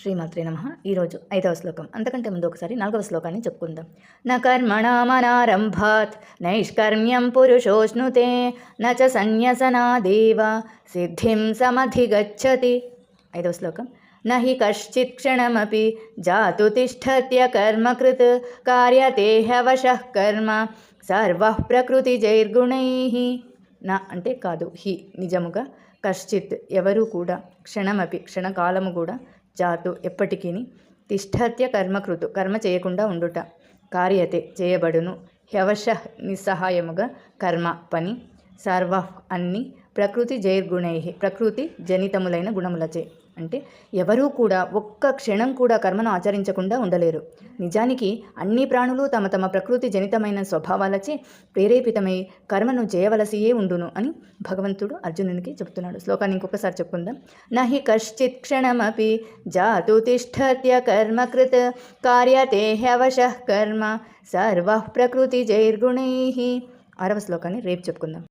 శ్రీమాత్రే నమః. ఈరోజు 5వ శ్లోకం. అంతకంటే ముందు ఒకసారి 4వ శ్లోకాన్ని చెప్పుకుందాం. న కర్మణామనారంభాత్ నైష్కర్మ్యం పురుషోష్ణుతే న చ సన్యసనాదేవ సిద్ధిం సమధిగచ్చతి. 5వ శ్లోకం. నహి కశ్చిత్ క్షణమపి జాతు తిష్ఠత్య కర్మకృత్ కార్యతే హ్యవశః కర్మ సర్వః ప్రకృతిజైర్గుణైః. నా అంటే కాదు, హి నిజముగా, కశ్చిత్ ఎవరు కూడా, క్షణమపి క్షణకాలము కూడా, జాతు ఎప్పటికీ, తిష్ఠత్య కర్మకృతు కర్మ చేయకుండా ఉండుట, కార్యతే చేయబడును, హ్యవశ నిస్సహాయముగా కర్మ పని, సర్వ అన్ని, ప్రకృతి జైర్గుణై ప్రకృతి జనితములైన గుణములచే. అంటే ఎవరూ కూడా ఒక్క క్షణం కూడా కర్మను ఆచరించకుండా ఉండలేరు. నిజానికి అన్ని ప్రాణులు తమ తమ ప్రకృతి జనితమైన స్వభావాలచే ప్రేరేపితమై కర్మను చేయవలసియే ఉండును అని భగవంతుడు అర్జునునికి చెప్తున్నాడు. శ్లోకాన్ని ఇంకొకసారి చెప్పుకుందాం. నహి కశ్చిత్ క్షణమపి జాతు తిష్ఠత్య కర్మకృత్ కార్యతే హ్యవశః కర్మ సర్వః ప్రకృతి జైర్గుణైః. 6వ శ్లోకాన్ని రేపు చెప్పుకుందాం.